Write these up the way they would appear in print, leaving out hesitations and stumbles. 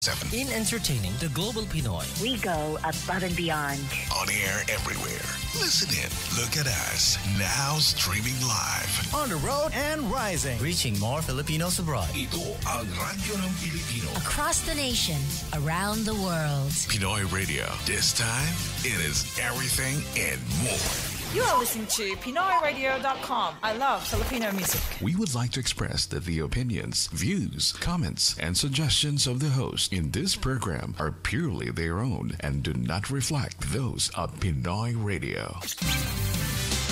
In entertaining the global Pinoy. We go above and beyond. On air everywhere. Listen in. Look at us. Now streaming live. On the road and rising. Reaching more Filipinos abroad. Ito ang Radyo ng Pilipino. Across the nation, around the world. Pinoy Radio. This time, it is everything and more. You are listening to PinoyRadio.com. I love Filipino music. We would like to express that the opinions, views, comments, and suggestions of the host in this program are purely their own and do not reflect those of Pinoy Radio.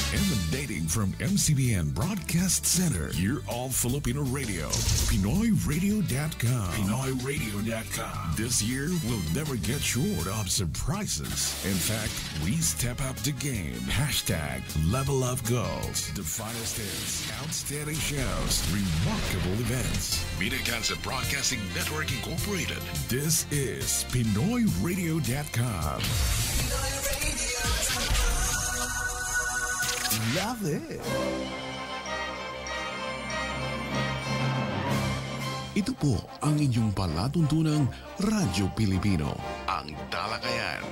Emanating from MCBN Broadcast Center, you're all Filipino Radio. PinoyRadio.com. PinoyRadio.com. This year, we'll never get short of surprises. In fact, we step up the game. Hashtag Level Up Goals. The finest hits, outstanding shows, remarkable events. Media Concept Broadcasting Network Incorporated. This is PinoyRadio.com. Pinoy Radio. Love it. Ito po ang inyong palatuntunang Radyo Pilipino, ang Talakayan,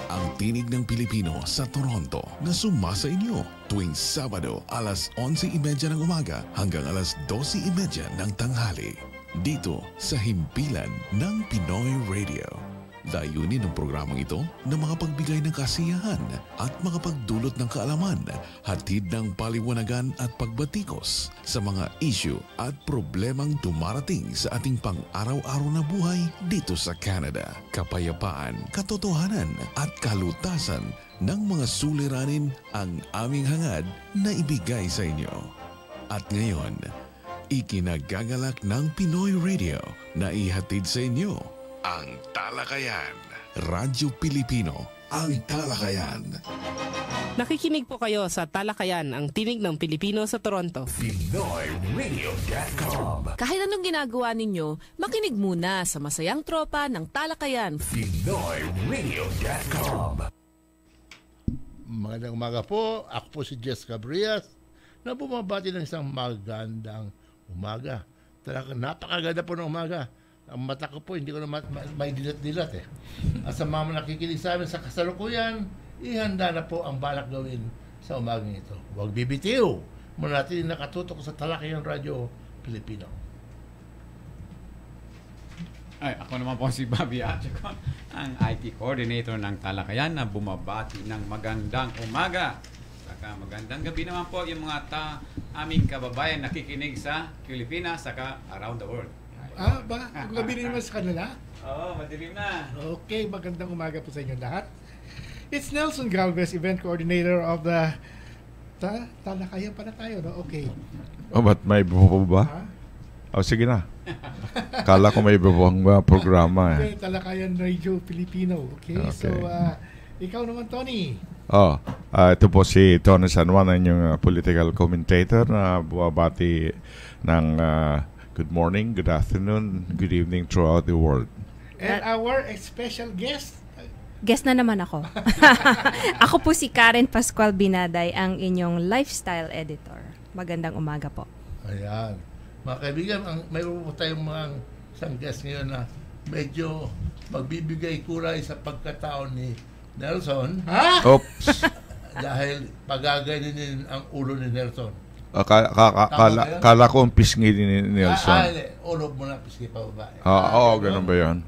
ang tinig ng Pilipino sa Toronto na sumasa inyo tuwing Sabado alas 11:30 ng umaga hanggang alas 12:30 ng tanghali. Dito sa himpilan ng Pinoy Radio. Layunin ng programang ito na makapagbigay ng kasiyahan at makapagdulot ng kaalaman, hatid ng paliwanagan at pagbatikos sa mga issue at problemang dumarating sa ating pang-araw-araw na buhay dito sa Canada. Kapayapaan, katotohanan at kalutasan ng mga suliranin ang aming hangad na ibigay sa inyo. At ngayon, ikinagagalak ng Pinoy Radio na ihatid sa inyo ang Talakayan. Radyo Pilipino, ang Talakayan. Nakikinig po kayo sa Talakayan, ang tinig ng Pilipino sa Toronto. PinoyRadio.com. Kahit anong ginagawa ninyo, makinig muna sa masayang tropa ng Talakayan. PinoyRadio.com. Magandang umaga po. Ako po si Jess Cabrias na bumabati ng isang magandang umaga. Talaga napakaganda po ng umaga. Ang mata ko po, hindi ko na may dilat-dilat eh. At sa mga nakikinig sa amin sa kasalukuyan, ihanda na po ang balak gawin sa umagang ito. Huwag bibitiw. Muna natin nakatutok sa Talakayan Radio Pilipino. Ay, ako naman po si Bobby Atchacon, ang IT Coordinator ng Talakayan na bumabati ng magandang umaga. Saka magandang gabi naman po yung mga aming kababayan nakikinig sa Pilipinas saka around the world. Ang gabi rin naman sa kanila? Oo, madilim na. Okay, magandang umaga po sa inyo lahat. It's Nelson Galvez, Event Coordinator of the Talakayan pala tayo, no? Okay. Oh, ba't may bubo ba? Oh, sige na. Kala ko may bubong programa eh. Okay, Talakayan Radio Filipino. Okay, so ikaw naman, Tony. Ito po si Tony San Juan, yung political commentator na buwabati ng good morning, good afternoon, good evening throughout the world. And our special guest? Guest na naman ako. Ako po si Karen Pascual Binaday, ang inyong lifestyle editor. Magandang umaga po. Ayan. Mga kaibigan, may po tayong mga isang guest ngayon na medyo magbibigay kulay sa pagkataon ni Nelson. Ha? Oops. Dahil pagagainin ang ulo ni Nelson. Kala ko ang pisngi ni Nelson. Ulo mo na pisngi pa baba. Ganun ba yun?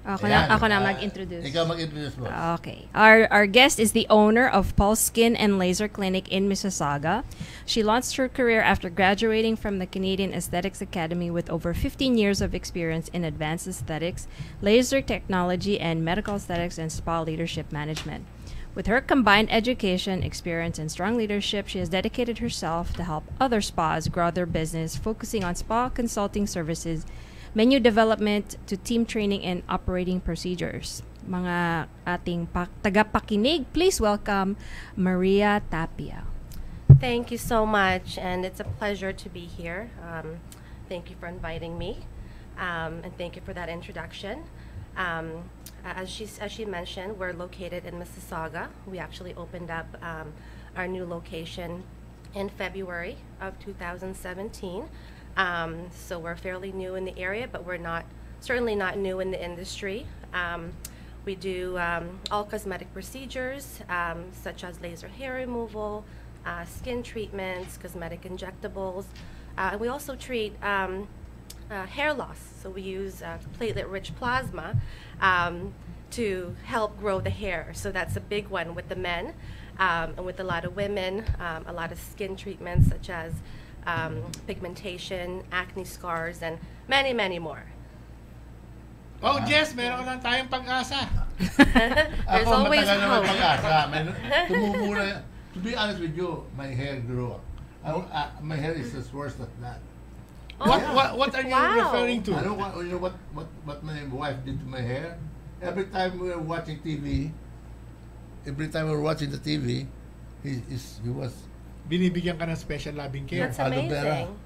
Ako na mag-introduce. Ikaw mag-introduce mo. Okay. Our guest is the owner of Pulse Skin and Laser Clinic in Mississauga. She launched her career after graduating from the Canadian Aesthetics Academy with over 15 years of experience in advanced aesthetics, laser technology, and medical aesthetics and spa leadership management. With her combined education, experience, and strong leadership, she has dedicated herself to help other spas grow their business, focusing on spa consulting services, menu development, to team training and operating procedures. Mga ating tagapakinig, please welcome Maria Tapia. Thank you so much, and it's a pleasure to be here. Thank you for inviting me, and thank you for that introduction. As she mentioned, we're located in Mississauga. We actually opened up our new location in February of 2017. So we're fairly new in the area, but we're not certainly not new in the industry. We do all cosmetic procedures, such as laser hair removal, skin treatments, cosmetic injectables. And we also treat hair loss. So we use platelet-rich plasma to help grow the hair. So that's a big one with the men, and with a lot of women, a lot of skin treatments such as pigmentation, acne scars, and many, many more. Oh, Jess, meron lang tayong pag-asa. There's always hope. To be honest with you, my hair grew up. My hair is as worse than that. What are you referring to? I don't want, you know what my wife did to my hair? Every time we were watching TV, he was... Binibigyan ka ng special loving care. That's amazing.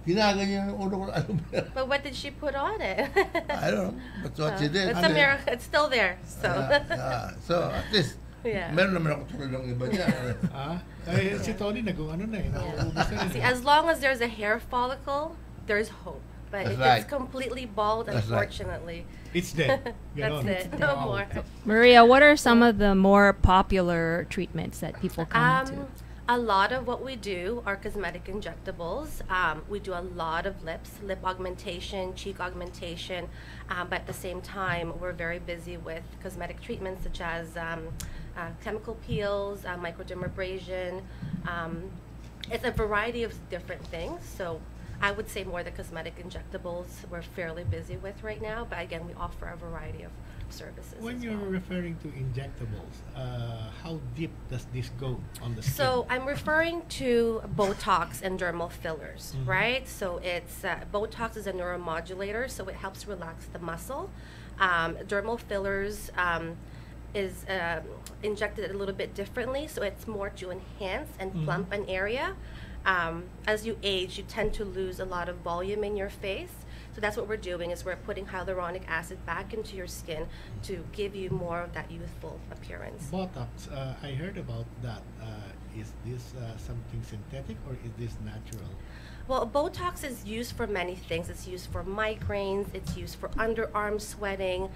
Ginaganyan yung ulo ko ng aloe vera. But what did she put on it? I don't know. That's what she did. It's a miracle. It's still there. So, so at least, meron naman ako tulad ng iba niya. Si Tony nag-ano na eh. See, as long as there's a hair follicle, there's hope. But if it's completely bald, unfortunately, it's dead. That's it. No more. Maria, what are some of the more popular treatments that people come to? A lot of what we do are cosmetic injectables. We do a lot of lip augmentation, cheek augmentation, but at the same time, we're very busy with cosmetic treatments such as chemical peels, microdermabrasion. It's a variety of different things. So I would say more the cosmetic injectables we're fairly busy with right now, but again, we offer a variety of services. When you're referring to injectables, how deep does this go on the skin? So I'm referring to Botox and dermal fillers, right? So it's Botox is a neuromodulator, so it helps relax the muscle. Dermal fillers is injected a little bit differently, so it's more to enhance and plump an area. As you age, you tend to lose a lot of volume in your face. So that's what we're doing, is we're putting hyaluronic acid back into your skin to give you more of that youthful appearance. Botox, I heard about that. Is this something synthetic or is this natural? Well, Botox is used for many things. It's used for migraines. It's used for underarm sweating.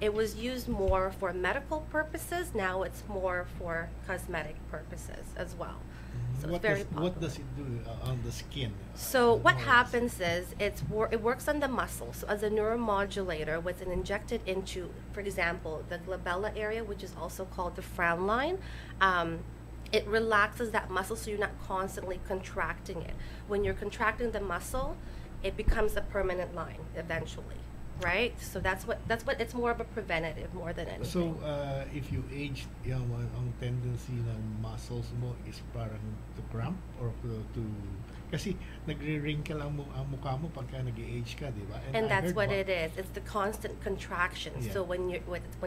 It was used more for medical purposes. Now it's more for cosmetic purposes as well. So What does it do on the skin? So what happens is it works on the muscle. So as a neuromodulator, what's injected into, for example, the glabella area, which is also called the frown line, it relaxes that muscle so you're not constantly contracting it. When you're contracting the muscle, it becomes a permanent line eventually. Right, so that's what it's more of a preventative more than anything. So if you age, yung ang tendency ng muscles mo is parang to cramp or to kasi nagre-wrinkle ang mukha mo pagka nag-age ka, di ba? And that's what it is. It's the constant contraction. Yeah. So when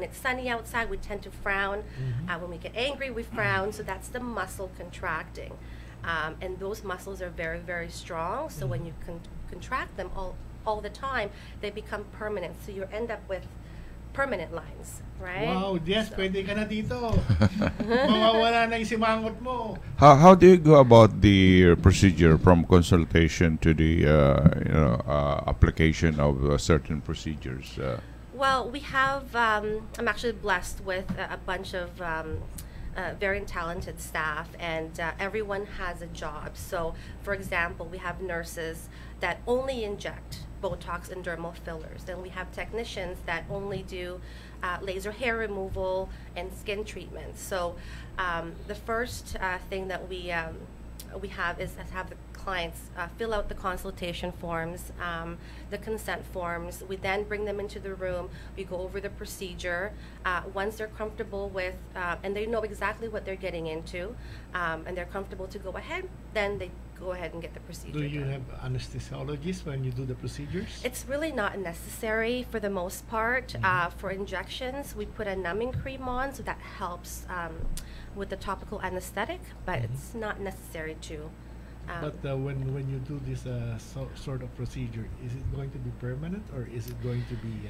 it's sunny outside, we tend to frown. When we get angry, we frown. So that's the muscle contracting, and those muscles are very, very strong. So when you contract them all the time, they become permanent. So you end up with permanent lines, right? Wow, yes, pwede ka na dito. Mawawala na yung simangot mo. How do you go about the procedure from consultation to the application of certain procedures? Well, we have. I'm actually blessed with a bunch of very talented staff, and everyone has a job. So, for example, we have nurses that only inject Botox and dermal fillers. Then we have technicians that only do laser hair removal and skin treatments. So the first thing that we have is to have the clients fill out the consultation forms, the consent forms. We then bring them into the room. We go over the procedure. Once they're comfortable with, and they know exactly what they're getting into, and they're comfortable to go ahead, then they go ahead and get the procedure Do you done. have anesthesiologists when you do the procedures? It's really not necessary for the most part. For injections, we put a numbing cream on, so that helps with the topical anesthetic, but it's not necessary to. But when you do this sort of procedure, is it going to be permanent or is it going to be...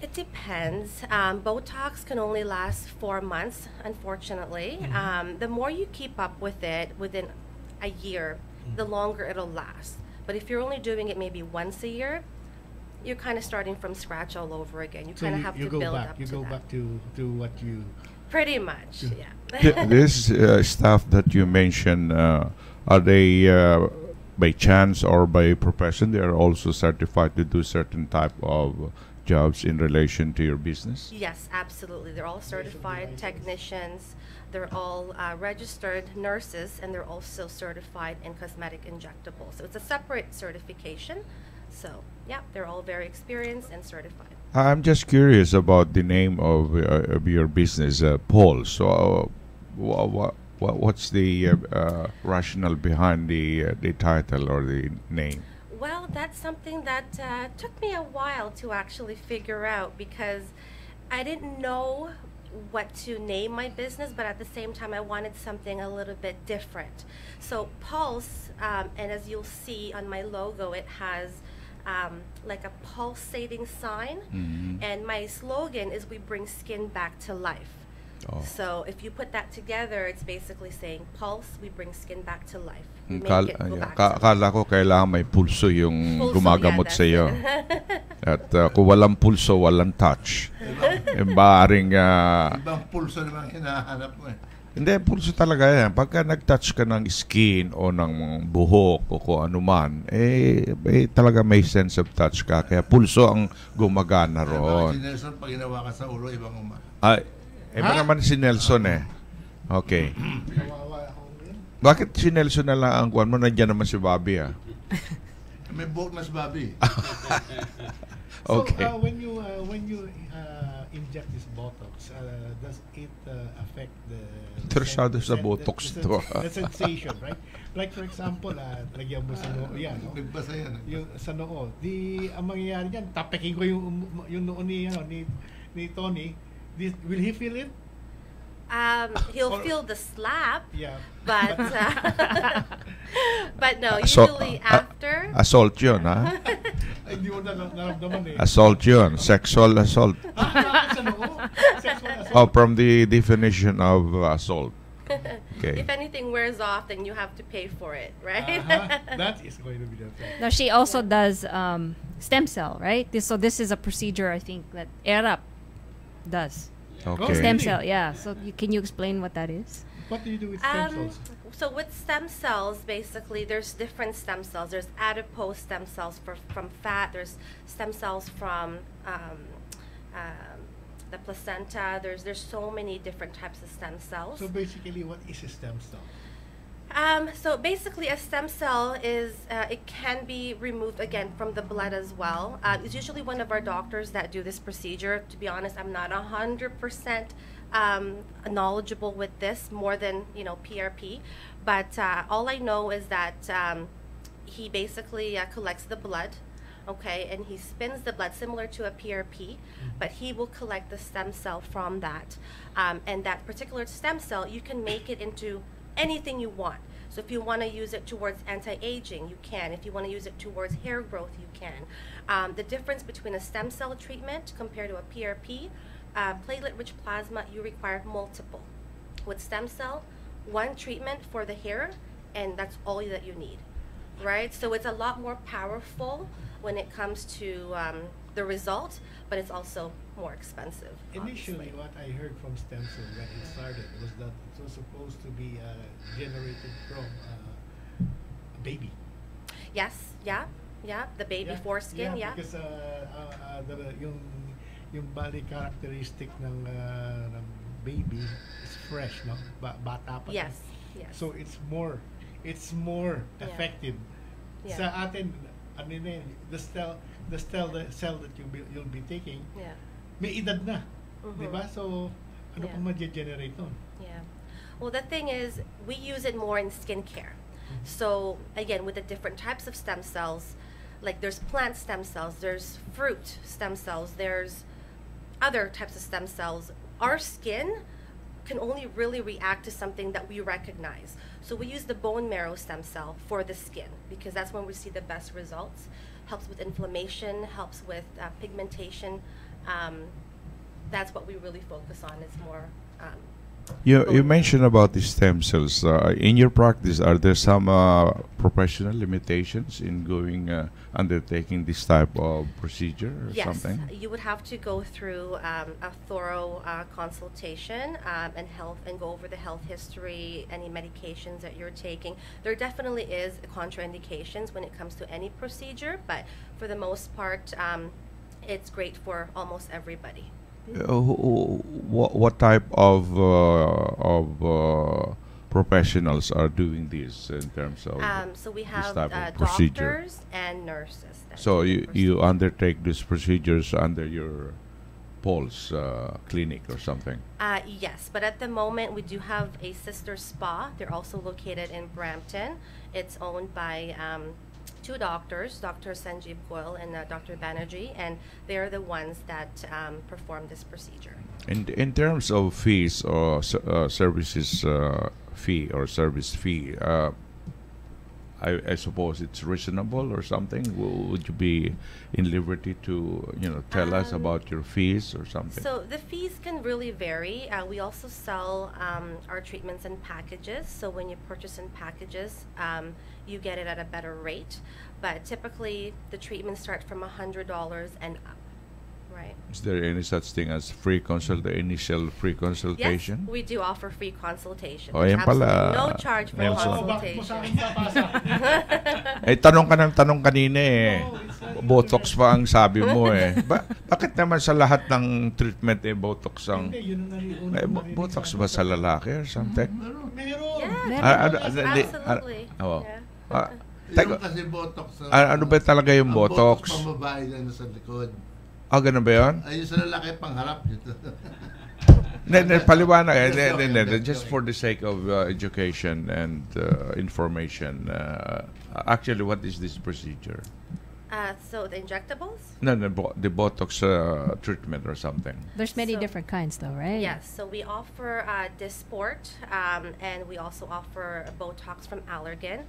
It depends. Botox can only last 4 months, unfortunately. The more you keep up with it within a year, the longer it'll last. But if you're only doing it maybe once a year, you're kind of starting from scratch all over again. You So kind of have you to go build back. up You to go that. back to what you. Pretty much, yeah. This staff that you mentioned, are they by chance or by profession? They are also certified to do certain type of jobs in relation to your business? Yes, absolutely. They're all certified technicians. They're all registered nurses, and they're also certified in cosmetic injectables. So it's a separate certification. So, yeah, they're all very experienced and certified. I'm just curious about the name of your business, Paul. So, what's the rationale behind the title or the name? Well, that's something that took me a while to actually figure out because I didn't know what to name my business, but at the same time I wanted something a little bit different. So Pulse, and as you'll see on my logo, it has like a pulsating sign, and my slogan is "We bring skin back to life." So if you put that together, it's basically saying Pulse, we bring skin back to life. We make it go back to life. Akala ko kailangan may pulso yung Pulso, gumagamot yeah, sa iyo. that's At kung walang pulso, walang touch. Maaring Ibang pulso naman hinahanap mo eh. hindi, pulso talaga yan. Pagka nag-touch ka ng skin o ng buhok o kung ano man, talaga may sense of touch ka. Kaya pulso ang gumagana roon. Si Nelson, pag ginawa ka sa ulo, ibang Iba naman si Nelson eh. Okay. Bakit si Nelson na lang ang kuwan mo? Nandiyan naman si Bobby ah. May buhok na si Bobby. Okay. So when you inject this Botox, does it affect the Interesado sa Botox to. The sensation, right? Like for example, lagyan mo sa noo, yan, no? Nagbasa yan. Yung sa noo. Ang mangyayari diyan, tapakin ko yung noo ni Tony. Will he feel it? He'll feel the slap, yeah, but but no, usually after. Assault yun, ha? Hindi mo naramdaman eh. Assault yun. Sexual assault. Sa noo? Sexual assault. From the definition of assault. Okay. If anything wears off, then you have to pay for it, right? That is going to be the thing. Now she also does stem cell, right? So this is a procedure I think that ERAP does. Okay. Stem cell, yeah. So can you explain what that is? What do you do with stem cells? So with stem cells, basically, there's different stem cells. There's adipose stem cells from fat. There's stem cells from the placenta. There's so many different types of stem cells. So basically, what is a stem cell? So basically, a stem cell is it can be removed again from the blood as well. It's usually one of our doctors that do this procedure. To be honest, I'm not 100% knowledgeable with this, more than PRP. But all I know is that he basically collects the blood, okay, and he spins the blood similar to a PRP, but he will collect the stem cell from that, and that particular stem cell, you can make it into anything you want. So if you want to use it towards anti-aging, you can. If you want to use it towards hair growth, you can. The difference between a stem cell treatment compared to a PRP, platelet-rich plasma, you require multiple. With stem cell, one treatment for the hair, and that's all that you need, right? So it's a lot more powerful when it comes to the result, but it's also more expensive. Initially, what I heard from stem cell when it started was that it was supposed to be generated from a baby. Yes, yeah, the baby foreskin, yeah. Because yung body characteristic ng baby is fresh, no? Bata pa. Yes, yes. So it's more effective. Yeah. Sa atin, the cell that you'll be taking, may edad na, di ba? So ano pang ma-generate nun? Yeah. Well, the thing is, we use it more in skincare. So again, with the different types of stem cells, like there's plant stem cells, there's fruit stem cells, there's other types of stem cells. Our skin can only really react to something that we recognize. So we use the bone marrow stem cell for the skin because that's when we see the best results. Helps with inflammation, helps with pigmentation. That's what we really focus on. It's more You mentioned about the stem cells. In your practice, are there some professional limitations in going undertaking this type of procedure or Yes, something? you would have to go through a thorough consultation and go over the health history, any medications that you're taking. There definitely is contraindications when it comes to any procedure, but for the most part, it's great for almost everybody. What type of professionals are doing this in terms of So we this have type of procedure? doctors and nurses. that So do the you undertake these procedures under your Pulse clinic or something? Yes, but at the moment we do have a sister spa. They're also located in Brampton. It's owned by two doctors, Dr. Sanjeev Goyal and Dr. Banerjee, and they're the ones that perform this procedure. In terms of fees or services fee or service fee, I suppose it's reasonable or something. Would you be in liberty to tell us about your fees or something? So the fees can really vary. We also sell our treatments in packages. So when you purchase in packages, you get it at a better rate. But typically, the treatments start from $100 and up. Right. Is there any such thing as initial free consultation? Yes, we do offer free consultation. Oh, There's yan pala. absolutely no charge for Nelson. consultation. Tanong ka ng tanong kanina eh. Botox pa ang sabi mo eh. Bakit naman sa lahat ng treatment Botox ang... Botox ba sa lalaki or something? Absolutely. Yung kasi Botox. Ano ba talaga yung Botox? Botox pambabae lang sa likod. Ganun ba yun? Ayun sa lalaki pangharap dito. Paliwanag. Just for the sake of education and information. Actually, what is this procedure? So the injectables? No, the Botox treatment or something. There's many different kinds though, right? Yes, so we offer Dysport, and we also offer Botox from Allergan.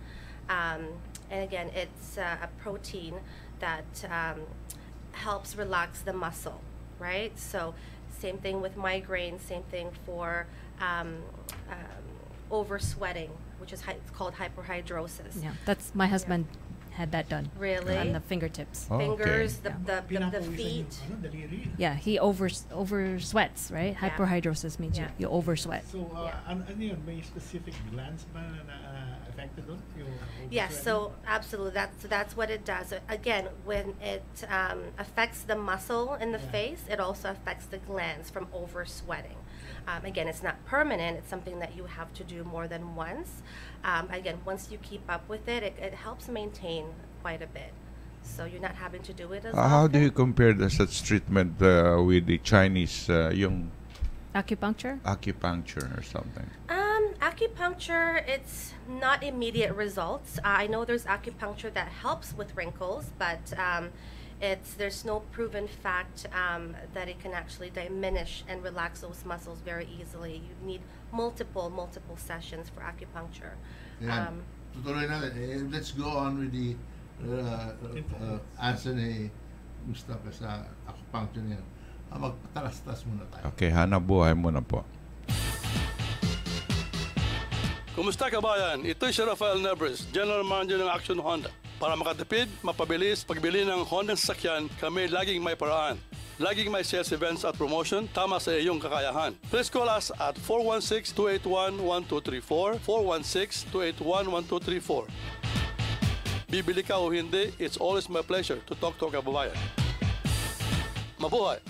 And again, it's a protein that helps relax the muscle, right? So same thing with migraine, same thing for over sweating, which is called hyperhidrosis. Yeah, that's my husband had that done. Really? On the fingertips. Fingers, the feet. Yeah, he over sweats, right? Yeah. Hyperhidrosis means you over sweat. So, ano yun? May specific glands ba na affected doon? Yes, so absolutely. That's what it does. Again, when it affects the muscle in the face, it also affects the glands from over sweating. Again, it's not permanent. It's something that you have to do more than once. Again, once you keep up with it, it helps maintain quite a bit. So you're not having to do it as often. How do you compare such treatment with the Chinese, yung acupuncture? Acupuncture or something? Acupuncture, it's not immediate results. I know there's acupuncture that helps with wrinkles, but there's no proven fact that it can actually diminish and relax those muscles very easily. You need multiple sessions for acupuncture. Tutuloy natin. Let's go on with the answer ni Mustafa sa acupuncture niya. Magtalas-tas muna tayo. Okay, hanap buhay muna po. Kumusta kabayan? Ito si Rafael Nebres, General Manager ng Action Honda. Para makatipid, mapabilis, pagbili ng Honda sasakyan, kami laging may paraan. Laging may sales events at promotion, tama sa iyong kakayahan. Please call us at 416-281-1234, 416-281-1234. Bibili ka o hindi, it's always my pleasure to talk to kababayan. Mabuhay!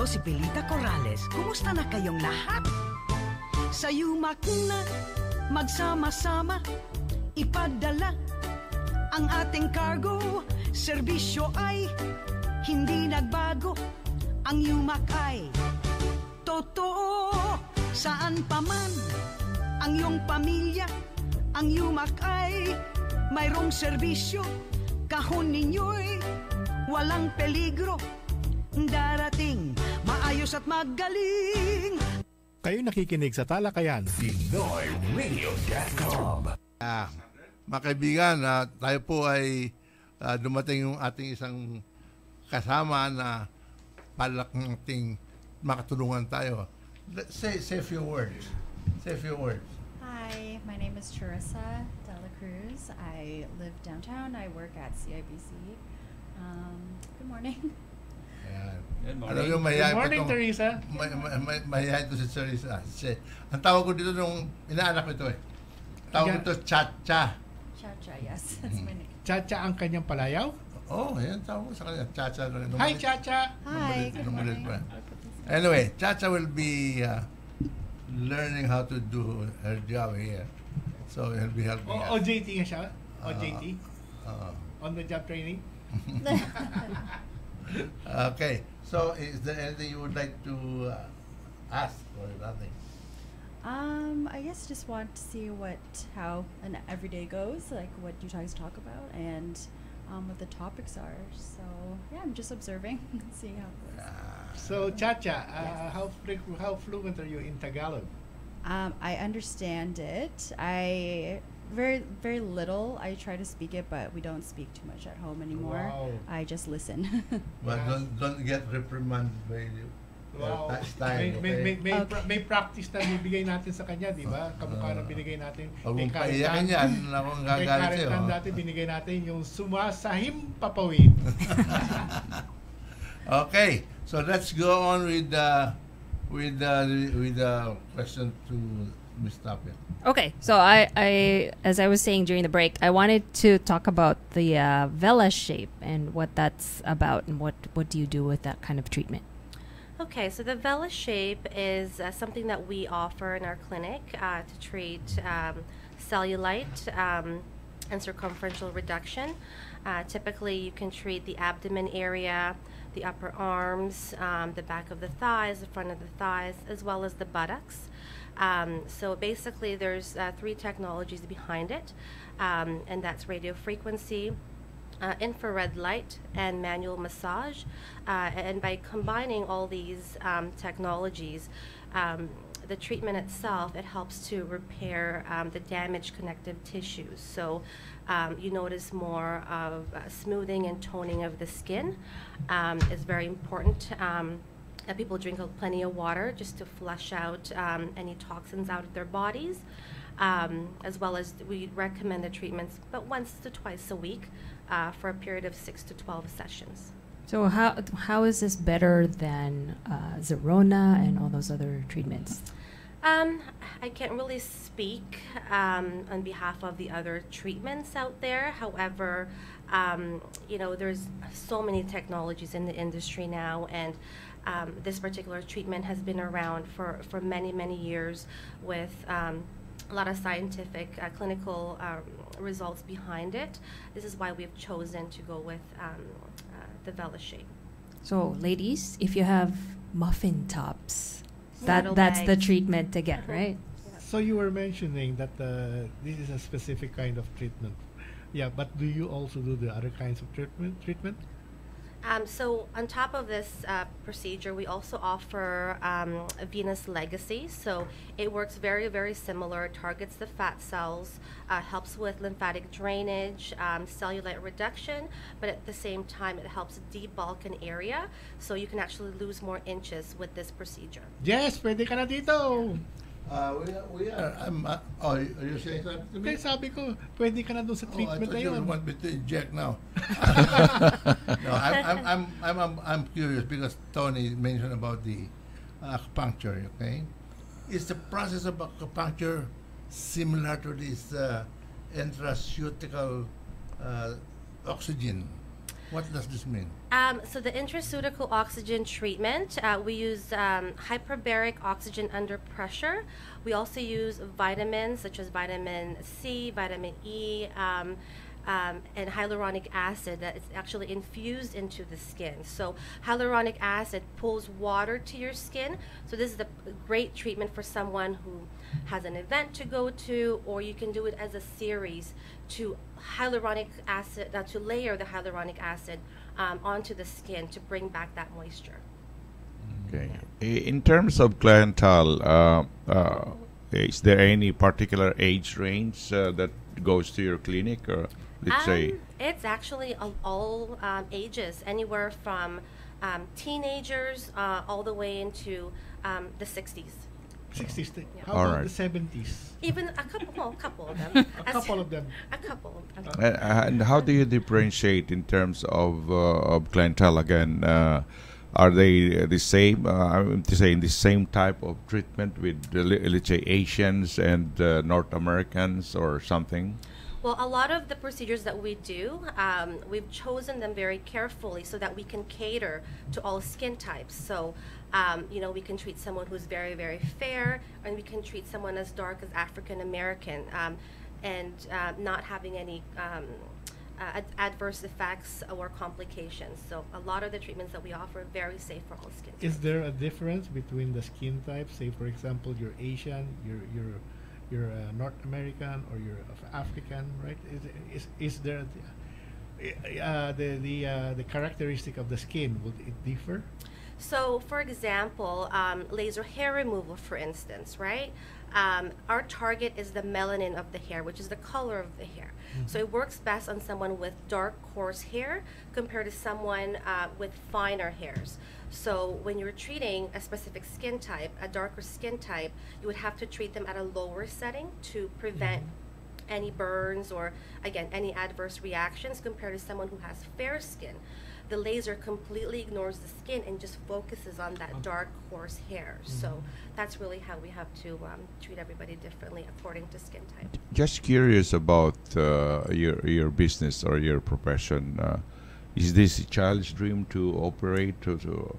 Ito si Belita Corrales. Kumusta na kayong lahat? Sa yumak na magsama-sama ipadala ang ating cargo. Serbisyo ay hindi nagbago. Ang yumak ay totoo. Saan pa man ang iyong pamilya, ang yumak ay mayroong serbisyo. Kahon ninyo'y walang peligro. Darating maayos at magaling. Kayo nakikinig sa Talakayan. PinoyRadio.com. Mga kaibigan, tayo po ay dumating yung ating isang kasama na palaking makatulungan tayo. Say a few words. Say a few words. Hi, my name is Charissa Dela Cruz. I live downtown. I work at CIBC. Good morning. Ayan. Good morning. Alam nyo, mayayain Good morning, pa tong- Teresa. Mayayain to si Teresa. Ang tawag ko dito nung inaanak ko ito eh. Tawag ko ito Chacha. Chacha, yes, that's my name. Chacha ang kanyang palayaw? Oh, yan tawag ko sa kanya. Chacha. Hi, Chacha. Hi, good morning. Anyway, Chacha will be learning how to do her job here. So he'll be helping us. OJT nga siya? OJT? On the job training? Okay. So is there anything you would like to ask or nothing? I guess just want to see how an everyday goes, like what you guys talk about, and what the topics are. So yeah, I'm just observing, seeing how it goes. So, Chacha, how fluent are you in Tagalog? I understand it. I very little. I try to speak it, but we don't speak too much at home anymore. Wow. I just listen. But don't get reprimanded by you. Wow. Style, okay? May practice na bibigay natin sa kanya, di ba? Kamukha na binigay natin. Huwag mong paiyakin yan. Akong gagalit sa'yo. Kay dati binigay natin yung sumasahim papawid. Okay, so let's go on with the question to Ms. Tapia. Okay, so I as I was saying during the break, I wanted to talk about the Vela shape and what that's about and what do you do with that kind of treatment? Okay, so the Vela shape is something that we offer in our clinic to treat cellulite and circumferential reduction. Typically, you can treat the abdomen area, the upper arms, the back of the thighs, the front of the thighs, as well as the buttocks. So basically, there's 3 technologies behind it, and that's radio frequency, infrared light, and manual massage. And by combining all these technologies, the treatment itself, it helps to repair the damaged connective tissues. So you notice more of smoothing and toning of the skin. It's very important that people drink plenty of water just to flush out any toxins out of their bodies. As well as we recommend the treatments but once to twice a week for a period of 6 to 12 sessions. So how is this better than Zerona and all those other treatments? I can't really speak on behalf of the other treatments out there. However, there's so many technologies in the industry now, and this particular treatment has been around for many, many years with a lot of scientific clinical results behind it. This is why we've chosen to go with the Vela shape. So ladies, if you have muffin tops, Saddle that's the bags. treatment to get, right? So you were mentioning that this is a specific kind of treatment. Yeah, but do you also do the other kinds of treatment? So on top of this procedure, we also offer a venous legacy. So it works very, very similar. It targets the fat cells, helps with lymphatic drainage, cellulite reduction, but at the same time, it helps debulk an area. So you can actually lose more inches with this procedure. Yes, pwede ka na dito. We are. Are you saying something to me? Kaya sabi ko, pwede ka na doon sa treatment na I thought yun. you want me to inject now. No, I'm curious because Tony mentioned about the acupuncture. Okay, is the process of acupuncture similar to this intraceutical oxygen What does this mean? So the intraceutical oxygen treatment, we use hyperbaric oxygen under pressure. We also use vitamins such as vitamin C, vitamin E, and hyaluronic acid that is actually infused into the skin. So hyaluronic acid pulls water to your skin. So this is a great treatment for someone who has an event to go to, or you can do it as a series to hyaluronic acid, to layer the hyaluronic acid onto the skin to bring back that moisture. Okay. In terms of clientele, is there any particular age range that goes to your clinic, or let's say? It's actually all ages, anywhere from teenagers all the way into the 60s. 60s. How All about right. the 70s? Even a couple of them. A couple of them. A couple of them. And how do you differentiate in terms of clientele again? Are they the same? I'm saying the same type of treatment with, let's say, Asians and North Americans or something? Well, a lot of the procedures that we do, we've chosen them very carefully so that we can cater to all skin types. So, we can treat someone who's very, very fair, and we can treat someone as dark as African American, and not having any adverse effects or complications. So, a lot of the treatments that we offer are very safe for all skin types. Is there a difference between the skin types? Say, for example, you're Asian, you're North American, or you're African, right? Is there the characteristic of the skin, would it differ? So, for example, laser hair removal, for instance, right? Our target is the melanin of the hair, which is the color of the hair. So it works best on someone with dark, coarse hair compared to someone with finer hairs. So when you're treating a specific skin type, a darker skin type, you would have to treat them at a lower setting to prevent any burns or, again, any adverse reactions compared to someone who has fair skin. The laser completely ignores the skin and just focuses on that dark, coarse hair. So that's really how we have to treat everybody differently according to skin type. Just curious about your business or your profession. Is this a child's dream to operate, to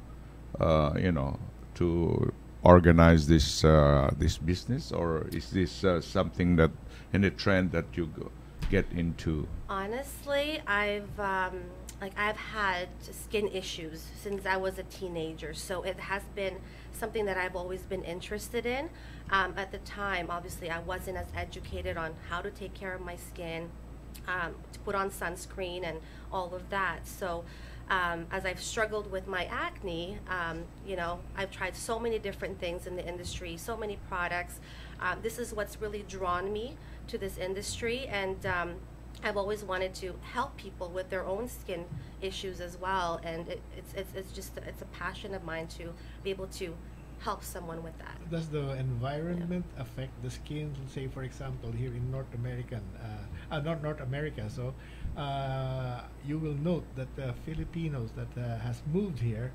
organize this business, or is this something that in a trend that you get into? Honestly, I've had skin issues since I was a teenager, so it has been something that I've always been interested in. At the time, obviously, I wasn't as educated on how to take care of my skin, to put on sunscreen and all of that. So as I've struggled with my acne, I've tried so many different things in the industry, so many products. This is what's really drawn me to this industry, and I've always wanted to help people with their own skin issues as well, and it's a passion of mine to be able to help someone with that. Does the environment affect the skin? Say, for example, here in North America, so you will note that the Filipinos that has moved here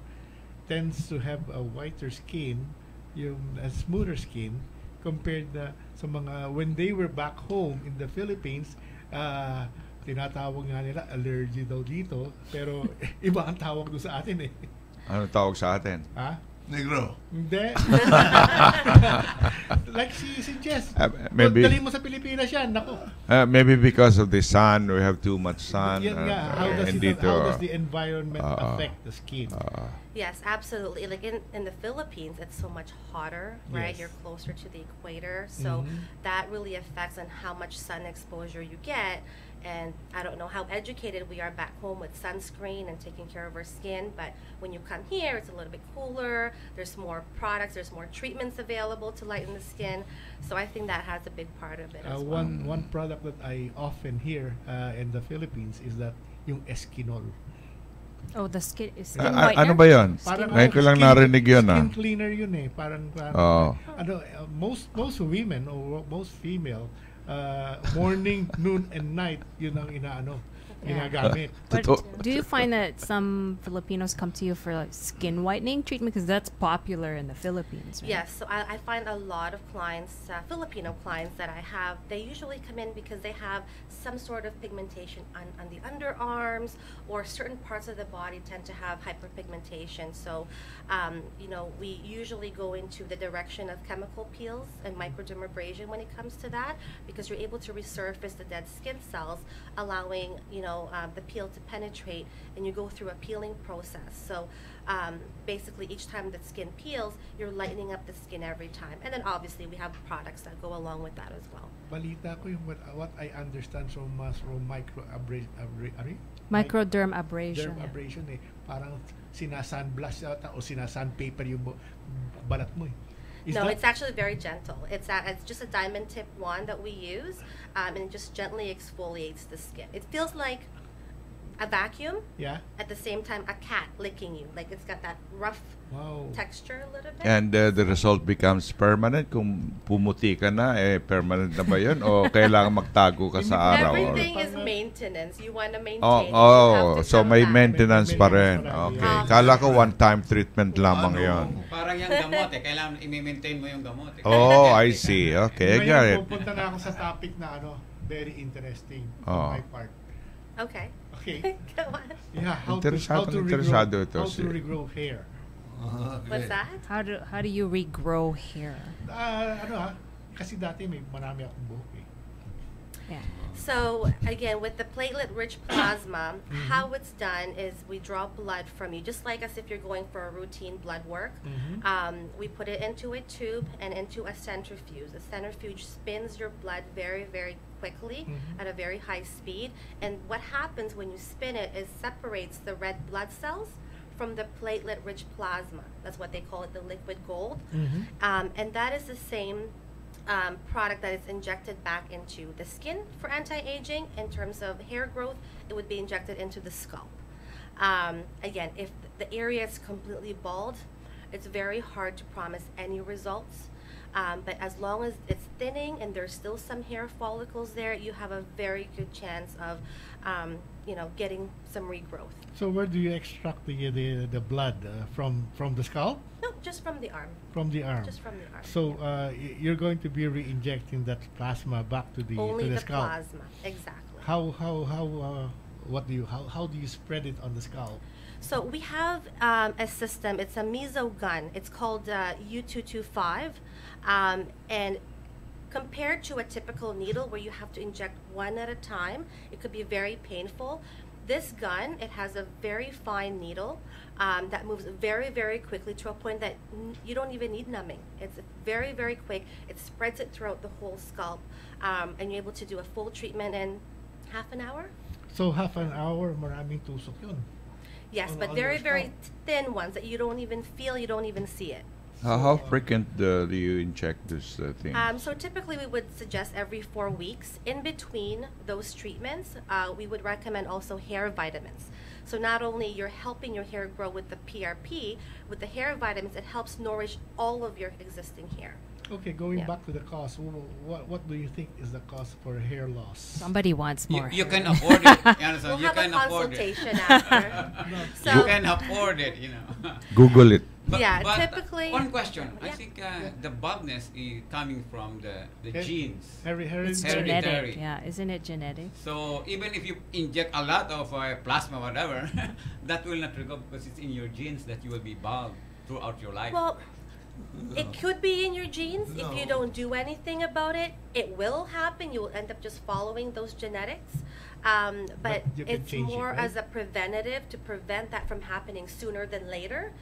tends to have a whiter skin, a smoother skin, compared sa mga when they were back home in the Philippines. Tinatawag nga nila allergy daw dito, pero iba ang tawag doon sa atin eh. Ano tawag sa atin? Ha? Negro. Hindi. Like si Jess. Maybe. Dali mo sa Pilipinas yan, nako. Maybe because of the sun, we have too much sun. How does the environment affect the skin? Yes, absolutely. Like in the Philippines, it's so much hotter, right? Yes. You're closer to the equator, so that really affects on how much sun exposure you get. And I don't know how educated we are back home with sunscreen and taking care of our skin, but when you come here, it's a little bit cooler. There's more products, there's more treatments available to lighten the skin. So I think that has a big part of it as well. One product that I often hear in the Philippines is that yung Eskinol. Oh, the skin is skin whitener? Ano ba yun? Ngayon ko lang narinig yun. Skin cleaner yun eh. Parang most women or most female, morning, noon, and night, yun ang inaano. ginagamit. But do you find that some Filipinos come to you for like skin whitening treatment because that's popular in the Philippines? Right? Yes, so I find a lot of clients, Filipino clients that I have, they usually come in because they have some sort of pigmentation on the underarms, or certain parts of the body tend to have hyperpigmentation. So, we usually go into the direction of chemical peels and microdermabrasion when it comes to that, because you're able to resurface the dead skin cells, allowing the peel to penetrate, and you go through a peeling process. So basically each time the skin peels, you're lightening up the skin every time. And then obviously we have products that go along with that as well. Balita ko yung what I understand from microderm abrasion. Derm abrasion parang sinasunblast yata o sinasandpaper yung balat mo No, it's actually very gentle. It's just a diamond tip wand that we use, and it just gently exfoliates the skin. It feels like a vacuum. Yeah. At the same time, a cat licking you. Like it's got that rough texture a little bit. And the result becomes permanent. Kung pumuti ka na, permanent na ba yun? O kailangan magtago ka sa araw? Everything is maintenance. You want to maintain. So may maintenance pa rin. Okay. Kala ko one-time treatment lamang yun. Parang yung gamot kailangan i-maintain mo yung gamot Oh, I see. Okay, I got it. Pupunta na ako sa topic na very interesting on my part. Okay. Go on. Yeah, how to regrow hair. What's that? How do you regrow hair? Kasi dati may marami akong buhok Yeah. So again, with the platelet-rich plasma, how it's done is we draw blood from you, just like as if you're going for a routine blood work. We put it into a tube and into a centrifuge. The centrifuge spins your blood very, very quickly at a very high speed. And what happens when you spin it is separates the red blood cells from the platelet-rich plasma. That's what they call it, the liquid gold. And that is the same product that is injected back into the skin for anti-aging. In terms of hair growth, it would be injected into the scalp. Again, if the area is completely bald, it's very hard to promise any results. But as long as it's thinning and there's still some hair follicles there, you have a very good chance of getting some regrowth. So where do you extract the blood from the scalp? No, just from the arm. From the arm. Just from the arm. So you're going to be re-injecting that plasma back to the Only the scalp. plasma, exactly. How do you spread it on the scalp? So we have a system. It's a meso gun. It's called U225, and compared to a typical needle where you have to inject one at a time, it could be very painful. This gun, it has a very fine needle that moves very, very quickly to a point that you don't even need numbing. It's very, very quick. It spreads it throughout the whole scalp, and you're able to do a full treatment in half an hour. So half an hour, maraming tusok yun. Yes, but very, very thin ones that you don't even feel, you don't even see it. How frequent do you inject this thing? So typically we would suggest every 4 weeks. In between those treatments, we would recommend also hair vitamins. So not only you're helping your hair grow with the PRP, with the hair vitamins, it helps nourish all of your existing hair. Okay, going back to the cost, what do you think is the cost for hair loss? Somebody wants more. You can afford it. We'll have a consultation after. So you can afford it, Google it. But typically. One question. I think the baldness is coming from the genes. It's genetic. Yeah, isn't it genetic? So even if you inject a lot of plasma, whatever, that will not go because it's in your genes that you will be bald throughout your life. Well, it could be in your genes. If you don't do anything about it, it will happen. You will end up just following those genetics. But it's more as a preventative to prevent that from happening sooner than later.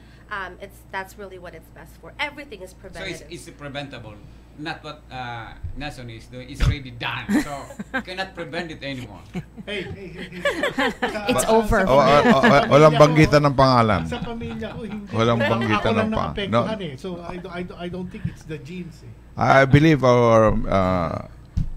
That's really what it's best for. Everything is preventative. So it's preventable. Not what Nelson is doing. It's already done. So you cannot prevent it anymore. Hey. It's over. Walang banggitan ng pangalan. Sa pamilya ko, hindi. Walang banggitan ng pangalan. No. So I don't think it's the genes. I believe our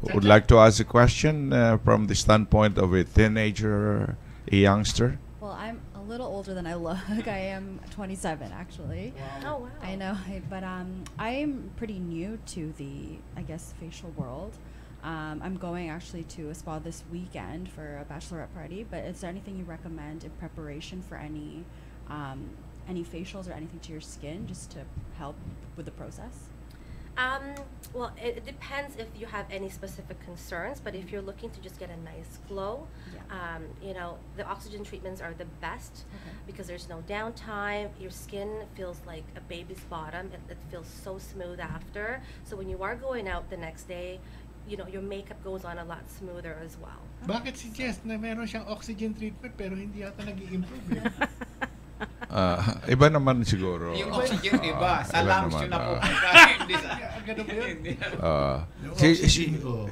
would like to ask a question from the standpoint of a teenager, a youngster. Well, I'm a little older than I look. I am 27, actually. Wow. Oh, wow. I know, but I'm pretty new to the, I guess, facial world. I'm going actually to a spa this weekend for a bachelorette party. But is there anything you recommend in preparation for any facials or anything to your skin, just to help with the process? Well, it depends if you have any specific concerns, but if you're looking to just get a nice glow, you know, the oxygen treatments are the best because there's no downtime. Your skin feels like a baby's bottom. It feels so smooth after. So when you are going out the next day, you know, your makeup goes on a lot smoother as well. Bakit si Jess na meron siyang oxygen treatment pero hindi yata nag-i-improve? Iba naman siguro. Yung oxygen iba, sa lungs yun na pupunta. Hindi sa... Ganun ba yun? Yung oxygen ko,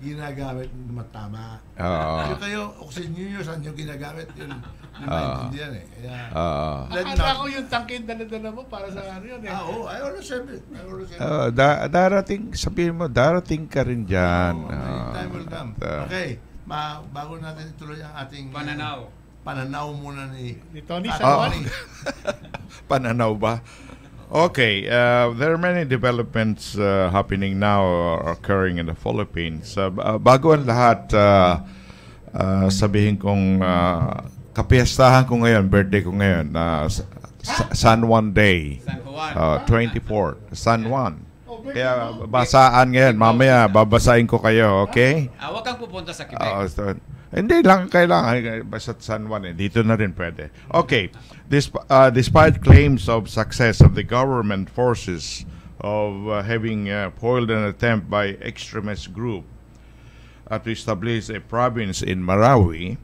ginagamit naman tama. Yung kayo, oxygen nyo, saan nyo ginagamit? Yun maintindihan eh. Akala ko yung tangke dala-dala mo para sa ano yun eh. I always have it. Darating, sabihin mo, darating ka rin dyan. Time will come. Okay, bago natin ituloy ang ating pananaw muna ni Tony Pananaw ba? Okay, there are many developments happening now or occurring in the Philippines. Bago ang lahat, sabihin kong kapiyastahan ko ngayon, birthday ko ngayon, San Juan Day, 24, San Juan. Kaya basaan ngayon, mamaya babasahin ko kayo, okay? Huwag kang pupunta sa Quebec. Hindi lang kailangan basta San Juan dito na rin pwede. Okay, despite claims of success of the government forces of having foiled an attempt by extremist group to establish a province in Marawi,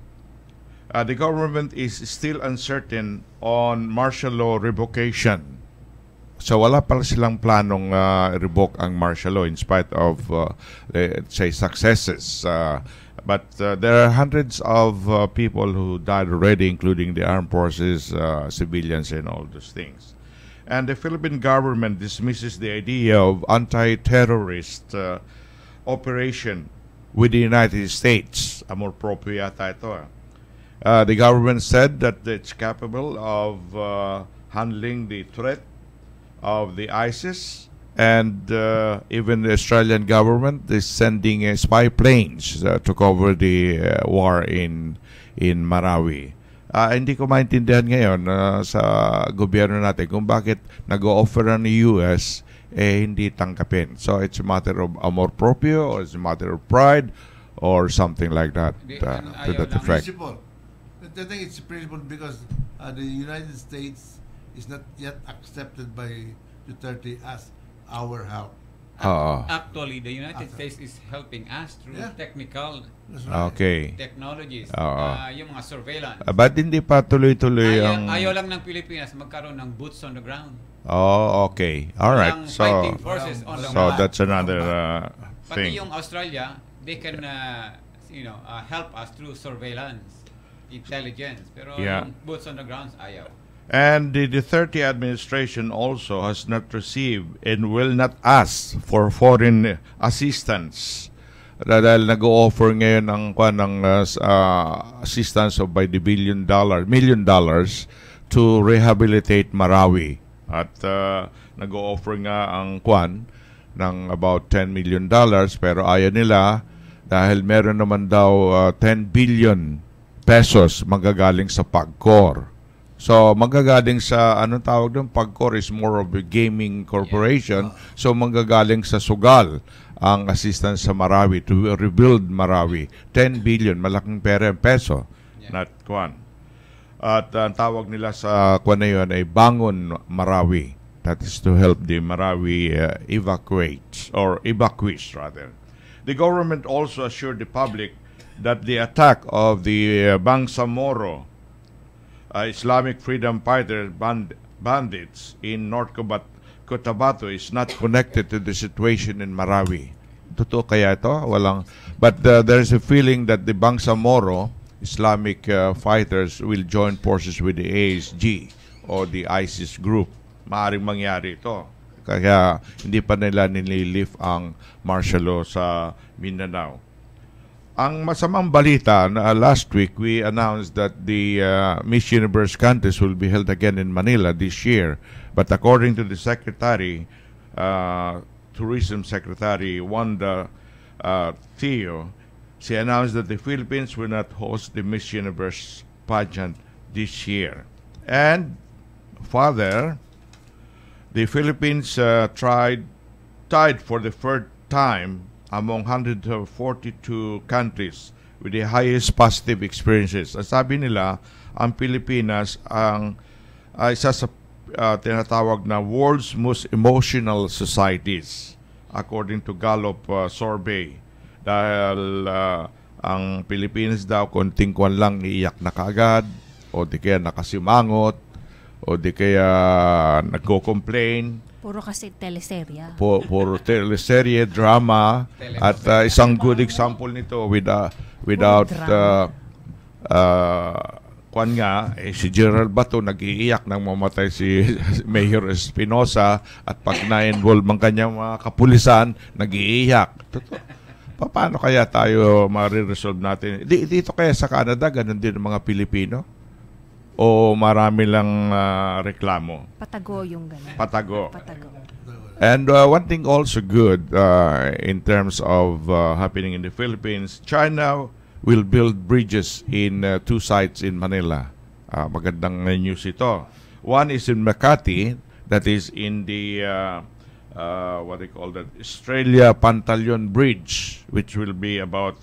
the government is still uncertain on martial law revocation. So wala pala silang planong revoke ang martial law in spite of let's say successes. But there are hundreds of people who died already, including the armed forces, civilians, and all those things. And the Philippine government dismisses the idea of anti-terrorist operation with the United States. Amor proprio yata ito. The government said that it's capable of handling the threat of the ISIS. And even the Australian government is sending spy planes to cover the war in Marawi. Hindi ko maintindihan ngayon sa gobyerno natin kung bakit nag-o-offer ng US hindi tangkapin. So it's a matter of amor proprio, or it's a matter of pride, or something like that to that effect. Principle. I think it's a principle because the United States is not yet accepted by Duterte as our help. Actually, the United States is helping us through technical technologies, yung mga surveillance. Ba't hindi pa tuloy-tuloy ang... Ayaw lang ng Pilipinas magkaroon ng boots on the ground. Oh, okay. All right. So that's another thing. Pati yung Australia, they can help us through surveillance, intelligence. Pero yung boots on the ground, ayaw. And the Duterte administration also has not received and will not ask for foreign assistance. Dahil nag-o-offer ngayon ng assistance of by the $1 million to rehabilitate Marawi. At nag-o-offer nga ang ng about $10 million, pero ayaw nila dahil meron naman daw 10 billion pesos magagaling sa PAGCOR. So, manggagaling sa, anong tawag doon? PAGCOR is more of a gaming corporation. So, manggagaling sa sugal ang assistance sa Marawi to rebuild Marawi. 10 billion, malaking pera ang peso. Not kwan. At ang tawag nila sa kwan na yun ay Bangon Marawi. That is to help the Marawi evacuates, or evacuees rather. The government also assured the public that the attack of the Bangsamoro Islamic Freedom Fighter bandits in North Cotabato is not connected to the situation in Marawi. Totoo kaya ito? Walang. But there's a feeling that the Bangsamoro Islamic fighters will join forces with the ASG or the ISIS group. Maaring mangyari ito. Kaya hindi pa nila nililift ang martial law sa Mindanao. Ang masamang balita, last week we announced that the Miss Universe contest will be held again in Manila this year. But according to the Secretary, Tourism Secretary Wanda Theo, she announced that the Philippines will not host the Miss Universe pageant this year. And further, the Philippines tied for the third time among 142 countries with the highest positive experiences. Sabi nila, ang Pilipinas ang isa sa tinatawag na world's most emotional societies according to Gallup survey. Dahil ang Pilipinas daw konting kwan lang iiyak na kaagad o di kaya nakasimangot o di kaya nagko-complain. Puro kasi teleserye. Puro teleserye, drama. At isang good example nito without kwan nga, si Gerald Bato nag-iiyak nang mamatay si Mayor Espinosa at pag na-involve ang kanyang mga kapulisan, nag-iiyak. Paano kaya tayo ma-resolve natin? Dito kaya sa Canada, ganun din ang mga Pilipino? O marami lang reklamo? Patago yung ganun. Patago. And one thing also good in terms of happening in the Philippines, China will build bridges in 2 sites in Manila. Magandang news ito. One is in Makati, that is in the what do you call that? Australia Pantaleon Bridge, which will be about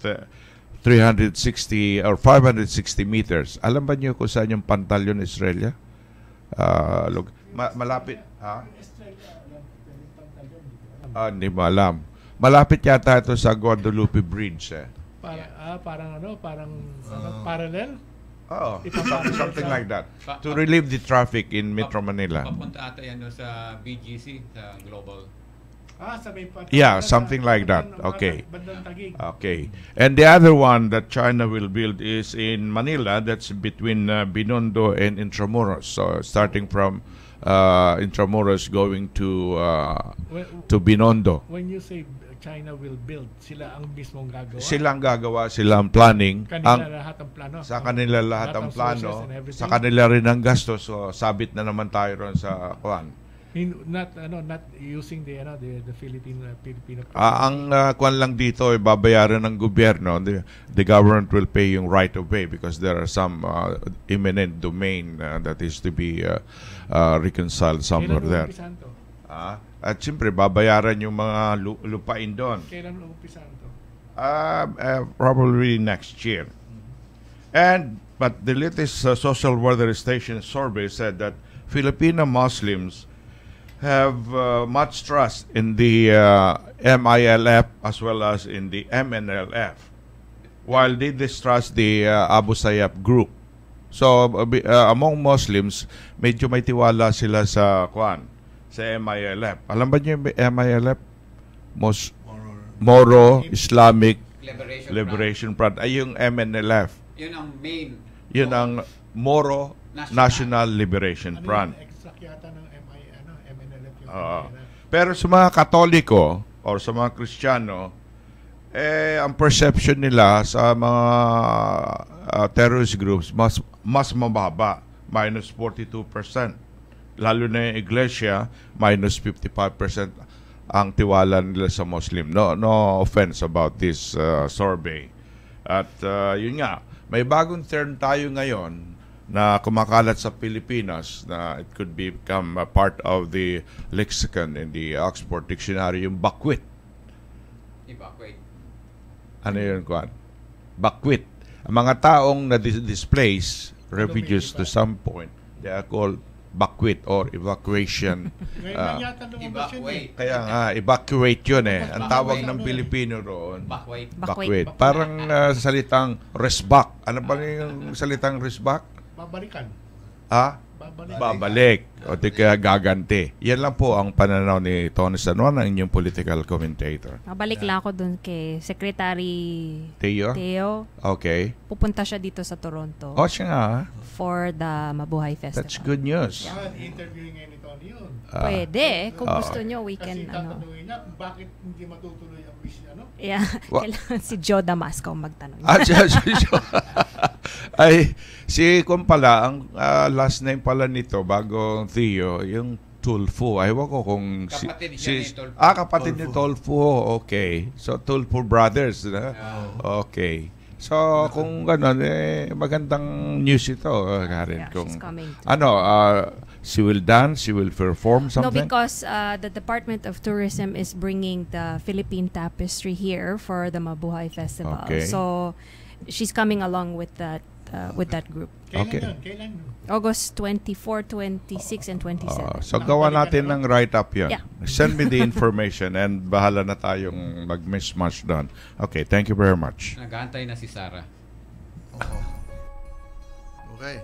360 or 560 meters. Alam ba niyo kung saan yung Pantaleon, Australia? Malapit, ha? Hindi mo alam. Malapit yata ito sa Guadalupe Bridge, Parang parallel? Oh, something like that. To relieve the traffic in Metro Manila. Papunta ata yan sa BGC, sa Global. Yeah, something like that. Okay. Okay. And the other one that China will build is in Manila. That's between Binondo and Intramuros. So starting from Intramuros going to Binondo. When you say China will build, sila ang mismong gagawa? Silang gagawa, silang planning. Kanila lahat ang plano. Sa kanila lahat ang plano. Sa kanila rin ang gastos. So sabit na naman tayo ron sa kwan. Not using the Filipino. Ang kwan lang dito ay babayaran ng gobyerno. The government will pay yung right of way because there are some imminent domain that is to be reconciled somewhere there. At siyempre, babayaran yung mga lupain doon. Kailan umpisan to? Probably next year. But the latest social weather station survey said that Filipino Muslims have much trust in the MILF as well as in the MNLF, while they distrust the Abu Sayyaf group. So, among Muslims, medyo may tiwala sila sa MILF. Alam ba niyo yung MILF? Moro Islamic Liberation Front. Ay yung MNLF. Yun ang main. Yun ang Moro National Liberation Front. Extract yata ng MNLF yung pero sa mga Katoliko or sa mga Kristiyano, ang perception nila sa mga terrorist groups mas mababa, minus 42%. Lalo na yung iglesia, minus 55% ang tiwala nila sa Muslim. No offense about this survey. At yun nga, may bagong term tayo ngayon na kumakalat sa Pilipinas na it could become a part of the lexicon in the Oxford Dictionary, yung bakwit. Evacuate. Ano yun, Kwan? Bakwit. Ang mga taong na-displace, refugees to some point, they are called bakwit or evacuation. Kaya nga, evacuate yun eh. Ang tawag ng Pilipino roon, bakwit. Parang salitang resback. Ano ba yung salitang resback? Babalikan. Babalik. O di kaya gaganti. Yan lang po ang pananaw ni Tony San Juan, ang inyong political commentator. Mabalik lang ako dun kay Secretary Teo. Okay. Pupunta siya dito sa Toronto. Siya nga. For the Mabuhay Festival. That's good news. Interviewing ngayon ni Tony yun. Pwede. Kung gusto nyo, we can, Kasi tatanungin niya kung bakit hindi matutuloy ang wish, Yeah. Kailangan si Joe Damasco magtanong. Ay, si kung pala, ang last name pala nito, bago Theo, yung Tulfo. Ewan ko kung Kapatid siya ni Tulfo. kapatid ni Tulfo. Okay. So, Tulfo brothers. Na? Okay. So, kung gano'n, magandang news ito, Karen. Yeah, Kung, she's coming to. she will dance, she will perform No, something? because the Department of Tourism is bringing the Philippine tapestry here for the Mabuhay Festival. Okay. So, she's coming along with that group. Kailan yun? August 24, 26, and 27. So, gawa natin ng write-up yun. Yeah. Send me the information and bahala na tayong mag-mismatch doon. Okay, thank you very much. Nag-aantay na si Sarah. Okay.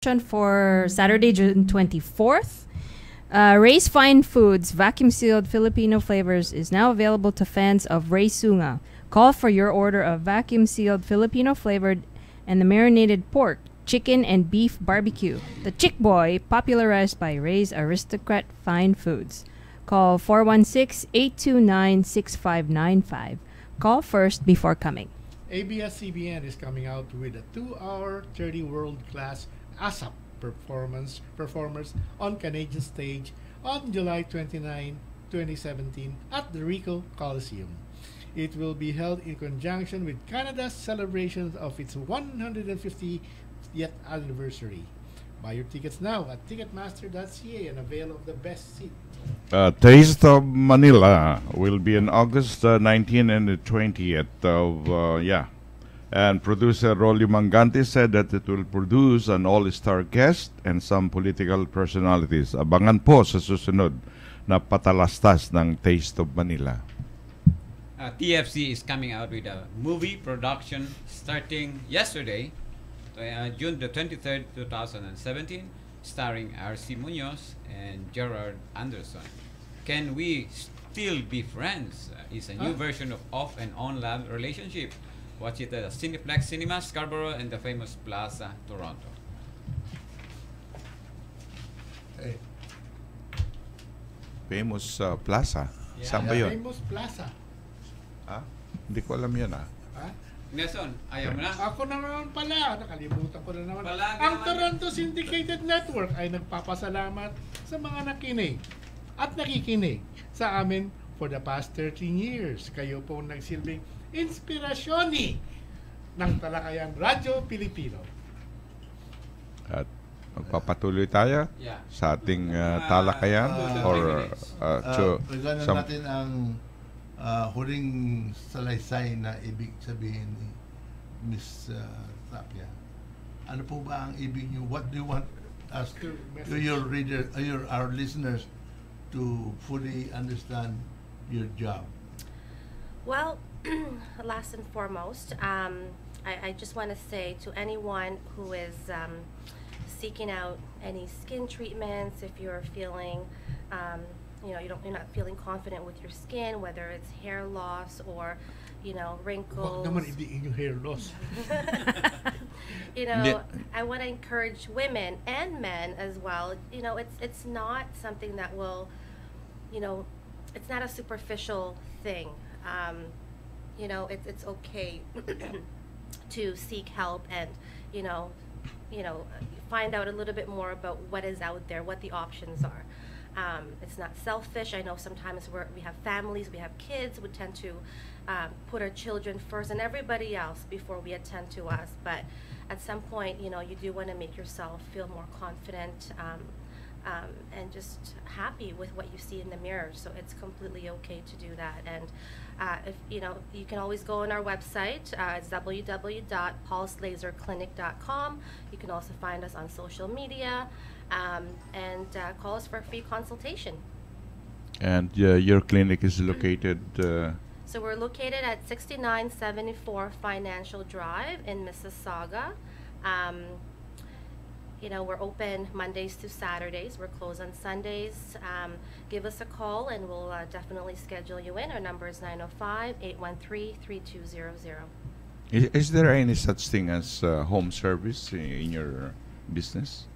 For Saturday, June 24th. Ray's Fine Foods vacuum-sealed Filipino flavors is now available to fans of Ray Sunga. Call for your order of vacuum-sealed Filipino-flavored and the marinated pork, chicken, and beef barbecue. The Chick Boy, popularized by Ray's Aristocrat Fine Foods. Call 416-829-6595. Call first before coming. ABS-CBN is coming out with a 2-hour 30 world-class ASAP performers on Canadian stage on July 29, 2017 at the Ricoh Coliseum. It will be held in conjunction with Canada's celebration of its 150th anniversary. Buy your tickets now at ticketmaster.ca and avail of the best seat. Taste of Manila will be on August 19 and the 20th of, And producer Rolly Mangante said that it will produce an all-star guest and some political personalities. Abangan po sa susunod na patalastas ng Taste of Manila. TFC is coming out with a movie production starting yesterday, June the 23rd, 2017, starring R.C. Munoz and Gerard Anderson. Can We Still Be Friends? Is a new version of off and on love relationship. Watch it at Cineplex Cinema, Scarborough, and the famous Plaza, Toronto. Hey. Famous Plaza? Yeah. Saan ba yun? Famous Plaza. Hindi ko alam yun Nelson, ayaw mo na? Ako na naman pala. Nakalimutan ko na naman. Palagi Ang naman Toronto Syndicated Network ay nagpapasalamat sa mga nakinig at nakikinig sa amin for the past 13 years. Kayo po nagsilbing inspirasyoni ng Talakayan Radyo Pilipino. At magpapatuloy tayo sa ating talakayan Pagano natin ang huling salaysay na ibig sabihin ni Miss Tapia. Ano po ba ang ibig niyo? What do you want us to your reader, our listeners to fully understand your job? Well, last and foremost, I just want to say to anyone who is seeking out any skin treatments, if you're feeling you're not feeling confident with your skin, whether it's hair loss or, wrinkles. Wag naman ibiin yung hair loss. I want to encourage women and men as well. It's not something that will, it's not a superficial thing. It's okay to seek help and, find out a little bit more about what is out there, what the options are. It's not selfish. I know sometimes we have families, we have kids, we tend to put our children first and everybody else before we attend to us. But at some point, you do want to make yourself feel more confident and just happy with what you see in the mirror. So it's completely okay to do that. And if you can always go on our website. It's www.pulselaserclinic.com. You can also find us on social media. And call us for a free consultation. And your clinic is located? So we're located at 6974 Financial Drive in Mississauga. We're open Mondays to Saturdays. We're closed on Sundays. Give us a call and we'll definitely schedule you in. Our number is 905-813-3200. Is there any such thing as home service in your business?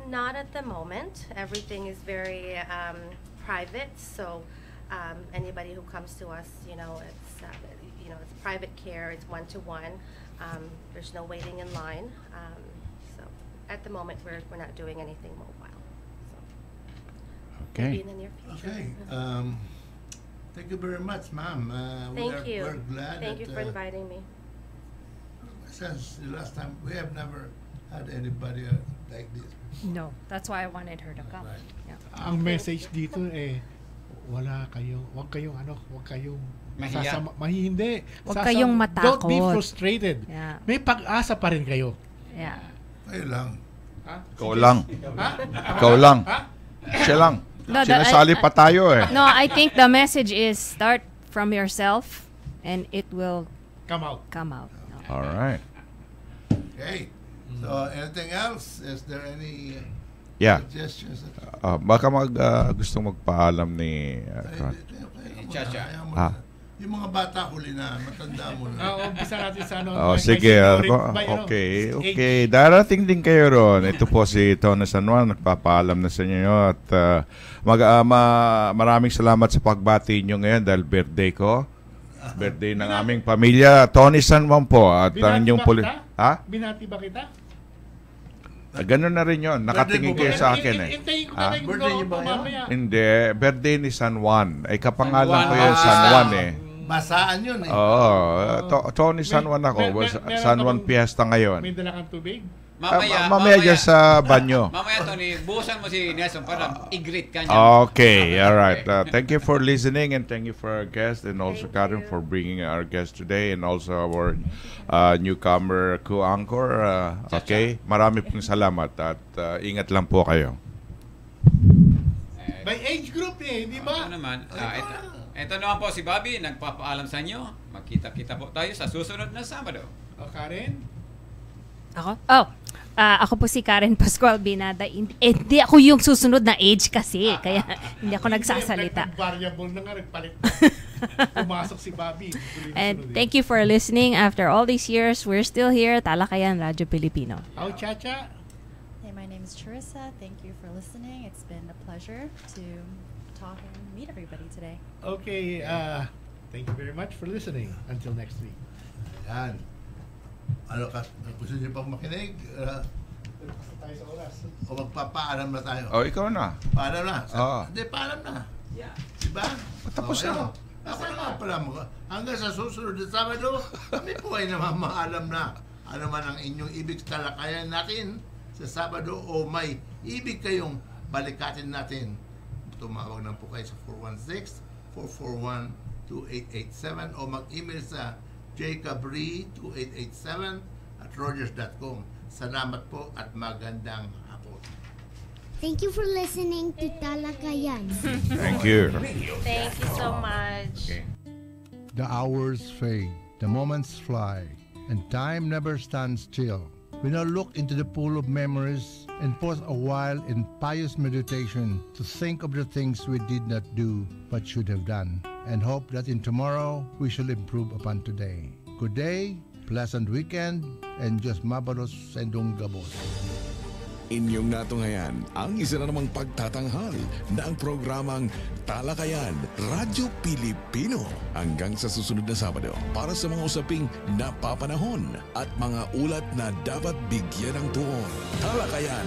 Not at the moment. Everything is very private. So anybody who comes to us, it's private care. It's one-to-one. There's no waiting in line. So at the moment, we're not doing anything mobile. So maybe in the near future. Okay. Thank you very much, ma'am. Thank you. We're glad. Thank you for inviting me. Since the last time, we have never had anybody like this. No, that's why I wanted her to come. Yeah. Ang message dito wag kayong Mahiya. Hindi. Huwag kayong matakot. Don't be frustrated. Yeah. May pag-asa pa rin kayo. Yeah. Kayo lang. Ikaw lang. Ikaw lang. Siya lang. No, Sinasali pa tayo No, I think the message is start from yourself and it will come out. All right. Okay. So, anything else? Is there any suggestions? Baka gustong magpaalam ni Chacha. Yung mga bata huli na, matanda mo na. Umpisa natin sa sige. Okay. Darating din kayo ron. Ito po si Tona San Juan. Nagpapaalam na sa inyo. At maraming salamat sa pagbati nyo ngayon dahil birthday ko. Birthday ng aming pamilya. Tony San Juan po. At ang inyong Ha? Binati ba kita? Ganun na rin yun. Nakatingin kayo sa akin eh. Birthday niyo ba yun? Hindi. Birthday ni San Juan. Ay kapangalan ko yun, San Juan eh. Masaan yun eh. Oo. Tony San Juan ako. San Juan Fiesta ngayon. May dala kang tubig? Mamaya dyan sa banyo. Mamaya, Tony, buhusan mo si Nelson para i-greet ka niya. Okay, all right. Thank you for listening and thank you for our guest and also Karen for bringing our guest today and also our newcomer co-anchor. Okay, marami pong salamat at ingat lang po kayo. By age group eh, di ba? Ito naman. Ito naman po si Bobby, nagpapaalam sa inyo. Magkita-kita po tayo sa susunod na Sabado. Karen? Ako? Ako po si Karen Pascual Binada. Hindi ako yung susunod na age kasi. Kaya hindi ako nagsasalita. Variable na nga rin, palit. Pumasok si Bobby. And thank you for listening. After all these years, we're still here. Talakayan, Radyo Pilipino. How, Chacha? Hey, my name is Charissa. Thank you for listening. It's been a pleasure to talk and meet everybody today. Okay, thank you very much for listening. Until next week. Ayan. Ano ka? Gusto niyo pang makinig? Tayo sa oras. O magpapaalam na tayo? Ikaw na. Paalam na? Hindi, paalam na. Yeah. Diba? Tapos na. Ako naman pala mo. Hanggang sa susunod na Sabado, kami po ay namamaalam na ano man ang inyong ibig talakayan natin sa Sabado o may ibig kayong balikatin natin. Tumawag na po kayo sa 416-441-2887 o mag-email sa jcabri2887@rogers.com. Salamat po at magandang hapon. Thank you for listening to Talakayan. Thank you. Thank you so much. The hours fade, the moments fly, and time never stands still. We now look into the pool of memories and pause a while in pious meditation to think of the things we did not do but should have done, and hope that in tomorrow we shall improve upon today. Good day, pleasant weekend, and just mabalos sa indong gabos. Inyong natunghayan ang isa na namang pagtatanghal na ang programang Talakayan, Radyo Pilipino. Hanggang sa susunod na Sabado para sa mga usaping napapanahon at mga ulat na dapat bigyan ng tuon. Talakayan.